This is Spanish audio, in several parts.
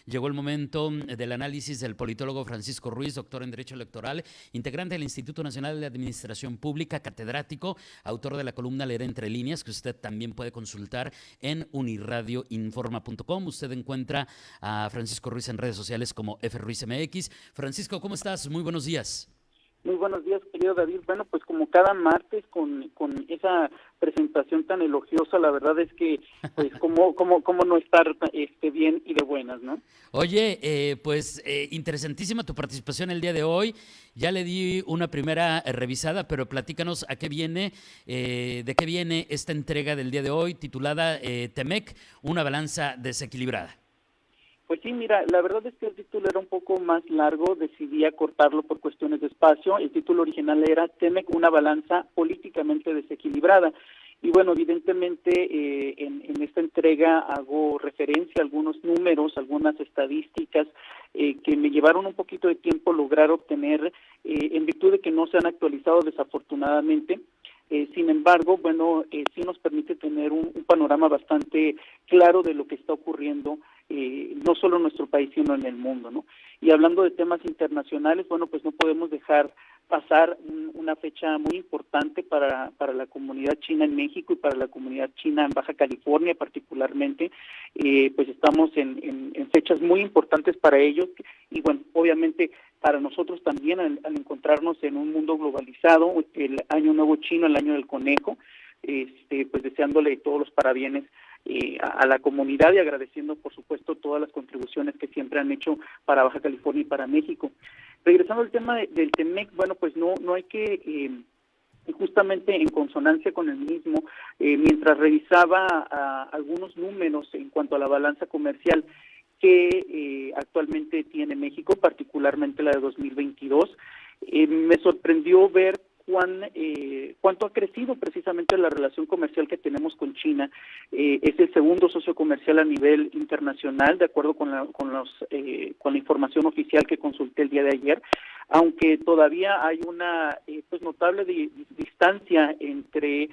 Llegó el momento del análisis del politólogo Francisco Ruiz, doctor en Derecho Electoral, integrante del Instituto Nacional de Administración Pública, catedrático, autor de la columna Leer Entre Líneas, que usted también puede consultar en unirradioinforma.com. Usted encuentra a Francisco Ruiz en redes sociales como FRuizMX. Francisco, ¿cómo estás? Muy buenos días. Muy buenos días, querido David. Bueno, pues como cada martes con esa presentación tan elogiosa, la verdad es que, pues, cómo no estar bien y de buenas, ¿no? Oye, interesantísima tu participación el día de hoy. Ya le di una primera revisada, pero platícanos a qué viene, de qué viene esta entrega del día de hoy, titulada TEMEC, una balanza desequilibrada. Pues sí, mira, la verdad es que el título era un poco más largo, decidí acortarlo por cuestiones de espacio. El título original era TEMEC, una balanza políticamente desequilibrada. Y bueno, evidentemente en esta entrega hago referencia a algunos números, algunas estadísticas que me llevaron un poquito de tiempo lograr obtener, en virtud de que no se han actualizado desafortunadamente. Sin embargo, bueno, sí nos permite tener un panorama bastante claro de lo que está ocurriendo, no solo en nuestro país, sino en el mundo, ¿no? Y hablando de temas internacionales, bueno, pues no podemos dejar pasar una fecha muy importante para la comunidad china en México y para la comunidad china en Baja California particularmente. Pues estamos en fechas muy importantes para ellos y bueno, obviamente para nosotros también al encontrarnos en un mundo globalizado, el Año Nuevo Chino, el Año del Conejo, pues deseándole todos los parabienes a la comunidad y agradeciendo por supuesto todas las contribuciones que siempre han hecho para Baja California y para México. Regresando al tema del TEMEC, bueno, pues no hay que, justamente en consonancia con el mismo, mientras revisaba algunos números en cuanto a la balanza comercial que actualmente tiene México, particularmente la de 2022, me sorprendió ver cuánto ha crecido precisamente la relación comercial que tenemos con China. Es el segundo socio comercial a nivel internacional, de acuerdo con la información oficial que consulté el día de ayer, aunque todavía hay una pues notable distancia entre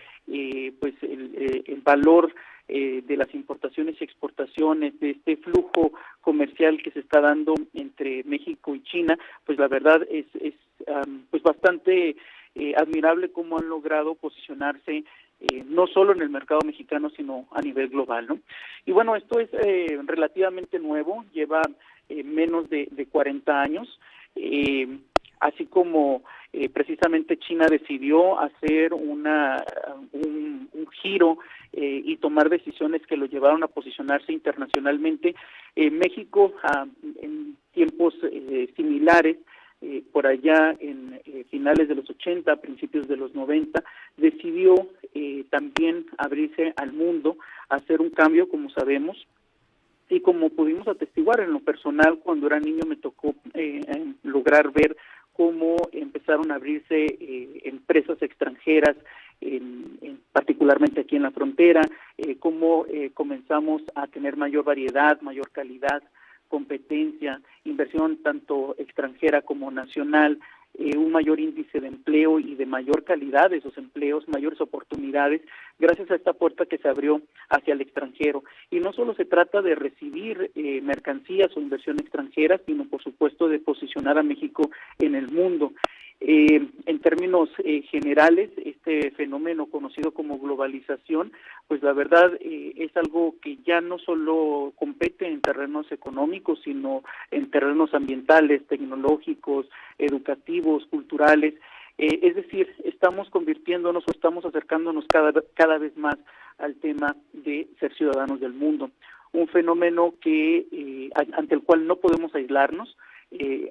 pues el valor de las importaciones y exportaciones, de este flujo comercial que se está dando entre México y China. Pues la verdad es pues bastante admirable cómo han logrado posicionarse no solo en el mercado mexicano, sino a nivel global, ¿no? Y bueno, esto es relativamente nuevo, lleva menos de 40 años, así como precisamente China decidió hacer un giro y tomar decisiones que lo llevaron a posicionarse internacionalmente. México, en tiempos similares, por allá en finales de los 80, principios de los 90, decidió también abrirse al mundo, hacer un cambio, como sabemos, y como pudimos atestiguar en lo personal, cuando era niño me tocó lograr ver cómo empezaron a abrirse empresas extranjeras, particularmente aquí en la frontera, cómo comenzamos a tener mayor variedad, mayor calidad, competencia, inversión tanto extranjera como nacional, un mayor índice de empleo y de mayor calidad de esos empleos, mayores oportunidades, gracias a esta puerta que se abrió hacia el extranjero. Y no solo se trata de recibir mercancías o inversión extranjera, sino por supuesto de posicionar a México en el mundo. En términos generales, este fenómeno conocido como globalización, pues la verdad es algo que ya no solo compete en terrenos económicos, sino en terrenos ambientales, tecnológicos, educativos, culturales. Es decir, estamos convirtiéndonos o estamos acercándonos cada vez más al tema de ser ciudadanos del mundo. Un fenómeno que ante el cual no podemos aislarnos.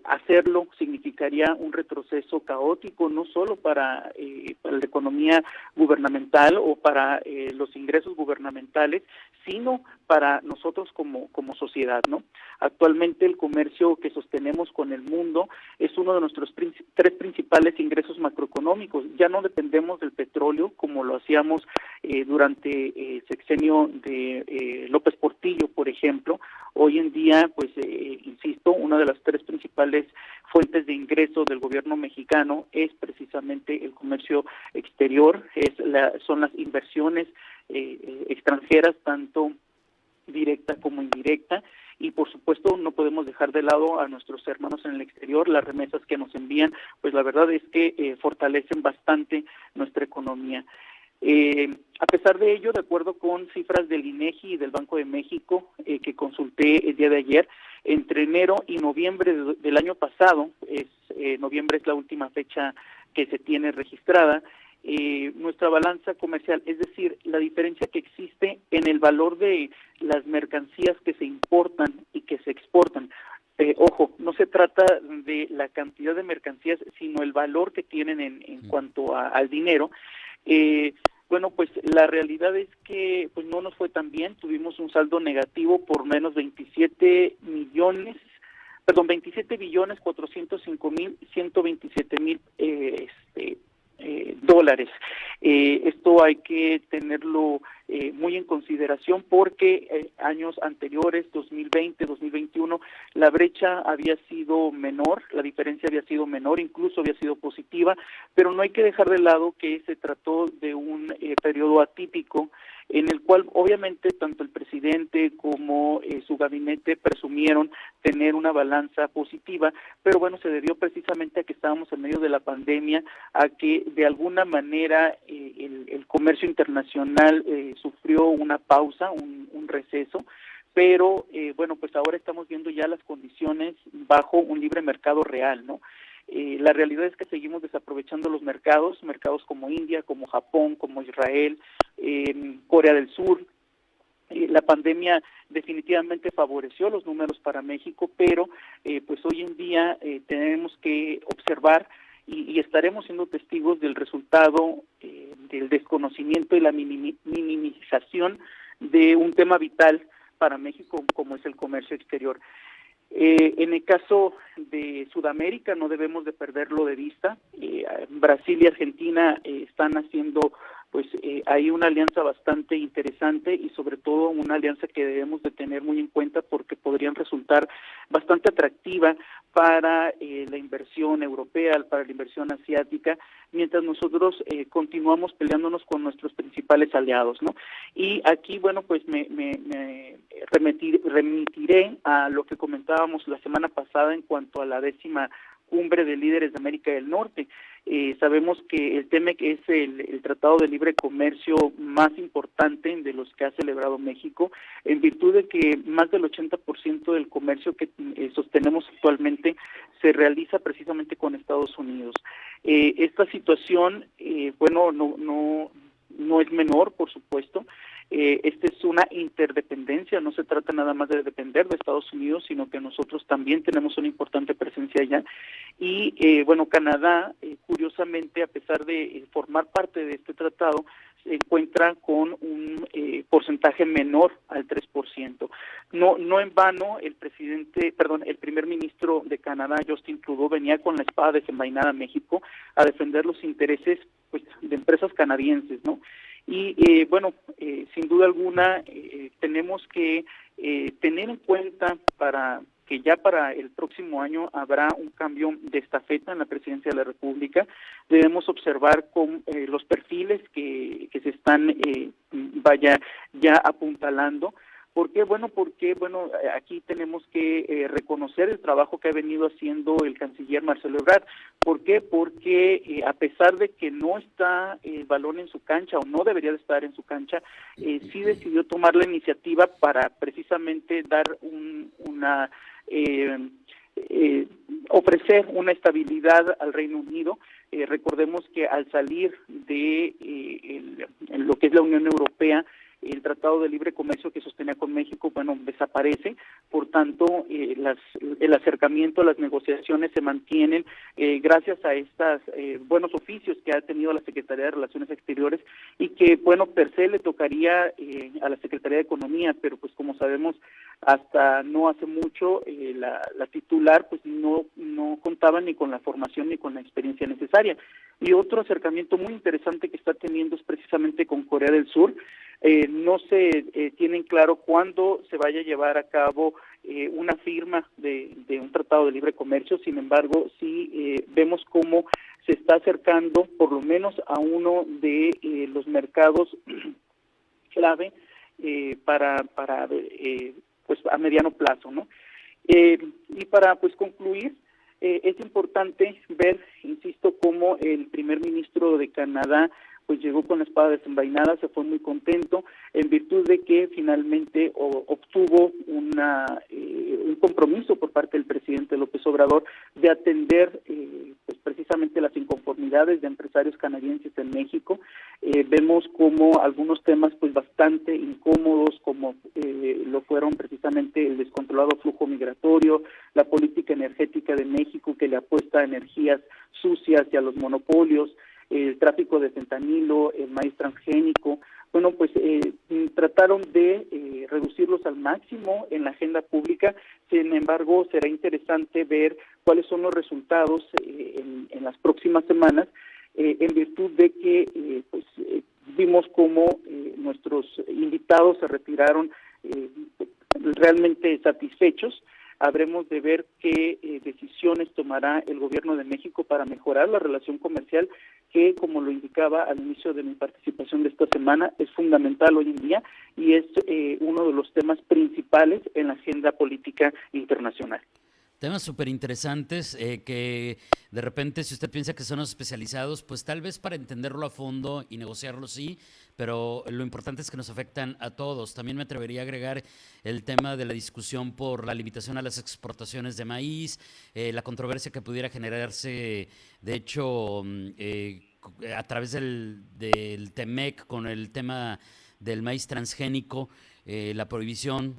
Hacerlo significaría un retroceso caótico, no solo para la economía gubernamental o para los ingresos gubernamentales, sino para nosotros como sociedad, ¿no? Actualmente el comercio que sostenemos con el mundo es uno de nuestros tres principales ingresos macroeconómicos. Ya no dependemos del petróleo como lo hacíamos durante el sexenio de López Portillo, por ejemplo. Hoy en día, pues, insisto, una de las tres principales fuentes de ingreso del gobierno mexicano es precisamente el comercio exterior, son las inversiones extranjeras, tanto directa como indirecta, y por supuesto no podemos dejar de lado a nuestros hermanos en el exterior. Las remesas que nos envían, pues la verdad es que fortalecen bastante nuestra economía. A pesar de ello, de acuerdo con cifras del INEGI y del Banco de México que consulté el día de ayer, entre enero y noviembre del año pasado, noviembre es la última fecha que se tiene registrada, nuestra balanza comercial, es decir, la diferencia que existe en el valor de las mercancías que se importan y que se exportan. Ojo, no se trata de la cantidad de mercancías, sino el valor que tienen en cuanto al dinero. Bueno, pues la realidad es que pues no nos fue tan bien, tuvimos un saldo negativo por menos 27 billones 405 mil dólares. Esto hay que tenerlo muy en consideración porque años anteriores, 2020, 2021, la brecha había sido menor, la diferencia había sido menor, incluso había sido positiva, pero no hay que dejar de lado que se trató de un periodo atípico en el cual obviamente tanto el presidente como su gabinete presumieron tener una balanza positiva, pero bueno, se debió precisamente a que estábamos en medio de la pandemia, a que de alguna manera el comercio internacional sufrió una pausa, un receso, pero bueno, pues ahora estamos viendo ya las condiciones bajo un libre mercado real, ¿no? La realidad es que seguimos desaprovechando los mercados como India, como Japón, como Israel, Corea del Sur. La pandemia definitivamente favoreció los números para México, pero pues hoy en día tenemos que observar y estaremos siendo testigos del resultado del desconocimiento y la minimización de un tema vital para México como es el comercio exterior. En el caso de Sudamérica no debemos de perderlo de vista. Brasil y Argentina están haciendo pues hay una alianza bastante interesante y sobre todo una alianza que debemos de tener muy en cuenta porque podrían resultar bastante atractiva para la inversión europea, para la inversión asiática, mientras nosotros continuamos peleándonos con nuestros principales aliados, ¿no? Y aquí, bueno, pues me remitiré a lo que comentábamos la semana pasada en cuanto a la 10ª Cumbre de Líderes de América del Norte. Sabemos que el TEMEC es el Tratado de Libre Comercio más importante de los que ha celebrado México, en virtud de que más del 80% del comercio que sostenemos actualmente se realiza precisamente con Estados Unidos. Esta situación, bueno, no es menor, por supuesto. Esta es una interdependencia, no se trata nada más de depender de Estados Unidos, sino que nosotros también tenemos una importante presencia allá. Y bueno, Canadá, curiosamente, a pesar de formar parte de este tratado, se encuentra con un porcentaje menor al 3%. No en vano, el primer ministro de Canadá, Justin Trudeau, venía con la espada desenvainada a México a defender los intereses pues de empresas canadienses, ¿no? Y bueno, sin duda alguna tenemos que tener en cuenta que ya para el próximo año habrá un cambio de estafeta en la presidencia de la República. Debemos observar con los perfiles que se están ya apuntalando. ¿Por qué? Bueno, aquí tenemos que reconocer el trabajo que ha venido haciendo el canciller Marcelo Ebrard. ¿Por qué? Porque a pesar de que no está el balón en su cancha o no debería de estar en su cancha, sí decidió tomar la iniciativa para precisamente dar ofrecer una estabilidad al Reino Unido. Recordemos que al salir de lo que es la Unión Europea, el Tratado de Libre Comercio que sostenía con México, bueno, desaparece. Por tanto, el acercamiento, las negociaciones se mantienen gracias a estos buenos oficios que ha tenido la Secretaría de Relaciones Exteriores y que, bueno, per se le tocaría a la Secretaría de Economía, pero pues como sabemos, hasta no hace mucho la titular pues no contaba ni con la formación ni con la experiencia necesaria. Y otro acercamiento muy interesante que está teniendo es precisamente con Corea del Sur. No se tienen claro cuándo se vaya a llevar a cabo una firma de un tratado de libre comercio. Sin embargo, sí vemos cómo se está acercando por lo menos a uno de los mercados clave para pues a mediano plazo, ¿no? Y para pues concluir, es importante ver, insisto, cómo el primer ministro de Canadá pues llegó con la espada desenvainada, se fue muy contento, en virtud de que finalmente obtuvo un compromiso por parte del presidente López Obrador de atender pues precisamente las inconformidades de empresarios canadienses en México. Vemos como algunos temas pues bastante incómodos, como lo fueron precisamente el descontrolado flujo migratorio, la política energética de México que le apuesta a energías sucias y a los monopolios, el tráfico de fentanilo, el maíz transgénico. Bueno, pues trataron de reducirlos al máximo en la agenda pública. Sin embargo, será interesante ver cuáles son los resultados en las próximas semanas, en virtud de que vimos cómo nuestros invitados se retiraron realmente satisfechos. Habremos de ver qué decisiones tomará el gobierno de México para mejorar la relación comercial, que, como lo indicaba al inicio de mi participación de esta semana, es fundamental hoy en día y es uno de los temas principales en la agenda política internacional. Temas súper interesantes que de repente, si usted piensa que son los especializados, pues tal vez para entenderlo a fondo y negociarlo sí, pero lo importante es que nos afectan a todos. También me atrevería a agregar el tema de la discusión por la limitación a las exportaciones de maíz, la controversia que pudiera generarse, de hecho, a través del TEMEC con el tema del maíz transgénico, la prohibición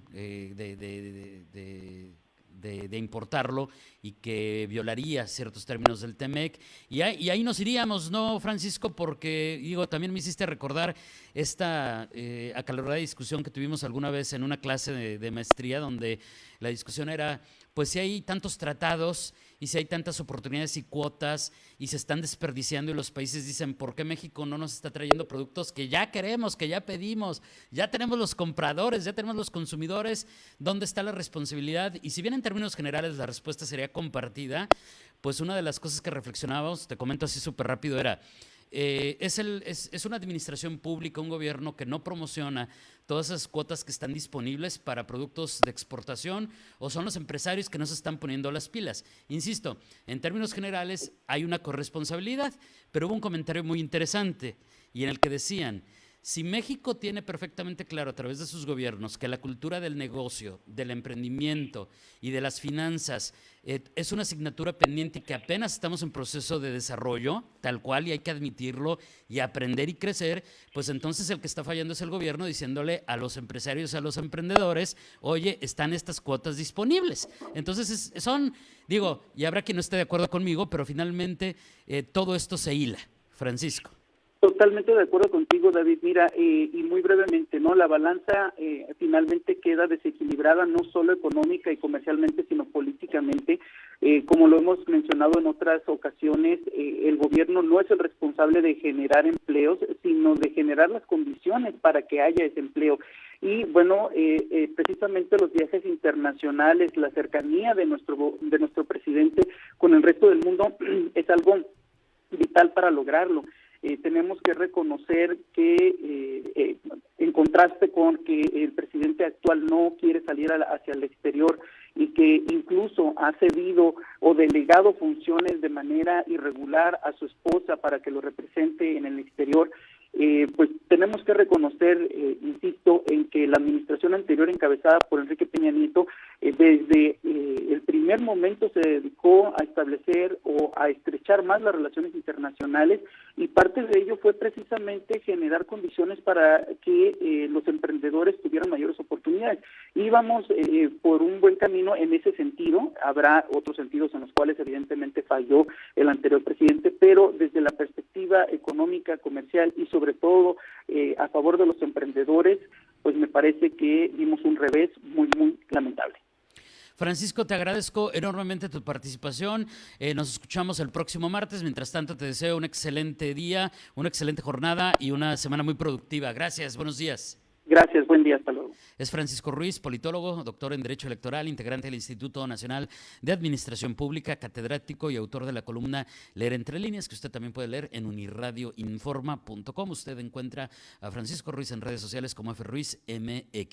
de importarlo y que violaría ciertos términos del TEMEC. Y ahí nos iríamos, ¿no, Francisco? Porque, digo, también me hiciste recordar esta acalorada discusión que tuvimos alguna vez en una clase de maestría, donde la discusión era, pues si hay tantos tratados y si hay tantas oportunidades y cuotas y se están desperdiciando y los países dicen, ¿por qué México no nos está trayendo productos que ya queremos, que ya pedimos? Ya tenemos los compradores, ya tenemos los consumidores, ¿dónde está la responsabilidad? Y si bien en términos generales la respuesta sería compartida, pues una de las cosas que reflexionábamos, te comento así súper rápido, era es una administración pública, un gobierno que no promociona todas esas cuotas que están disponibles para productos de exportación, o son los empresarios que no se están poniendo las pilas. Insisto, en términos generales hay una corresponsabilidad, pero hubo un comentario muy interesante y en el que decían, si México tiene perfectamente claro a través de sus gobiernos que la cultura del negocio, del emprendimiento y de las finanzas es una asignatura pendiente y que apenas estamos en proceso de desarrollo, tal cual, y hay que admitirlo y aprender y crecer, pues entonces el que está fallando es el gobierno diciéndole a los empresarios, a los emprendedores, oye, están estas cuotas disponibles. Entonces digo, y habrá quien no esté de acuerdo conmigo, pero finalmente todo esto se hila. Francisco. Totalmente de acuerdo contigo, David. Mira, y muy brevemente, ¿no? La balanza finalmente queda desequilibrada, no solo económica y comercialmente, sino políticamente. Como lo hemos mencionado en otras ocasiones, el gobierno no es el responsable de generar empleos, sino de generar las condiciones para que haya ese empleo. Y bueno, precisamente los viajes internacionales, la cercanía de nuestro presidente con el resto del mundo es algo vital para lograrlo. Tenemos que reconocer que, en contraste con que el presidente actual no quiere salir hacia el exterior y que incluso ha cedido o delegado funciones de manera irregular a su esposa para que lo represente en el exterior, pues tenemos que reconocer, insisto, en que la administración anterior encabezada por Enrique Peña Nieto, desde el primer momento se dedicó a establecer o a estrechar más las relaciones internacionales, y parte de ello fue precisamente generar condiciones para que los emprendedores tuvieran mayores oportunidades. Íbamos por un buen camino en ese sentido. Habrá otros sentidos en los cuales evidentemente falló el anterior presidente, pero desde la perspectiva económica, comercial y sobre todo a favor de los emprendedores, pues me parece que dimos un revés muy, muy lamentable. Francisco, te agradezco enormemente tu participación. Nos escuchamos el próximo martes. Mientras tanto, te deseo un excelente día, una excelente jornada y una semana muy productiva. Gracias, buenos días. Gracias, buen día, hasta luego. Es Francisco Ruiz, politólogo, doctor en Derecho Electoral, integrante del Instituto Nacional de Administración Pública, catedrático y autor de la columna Leer Entre Líneas, que usted también puede leer en unirradioinforma.com. Usted encuentra a Francisco Ruiz en redes sociales como FRuizMX.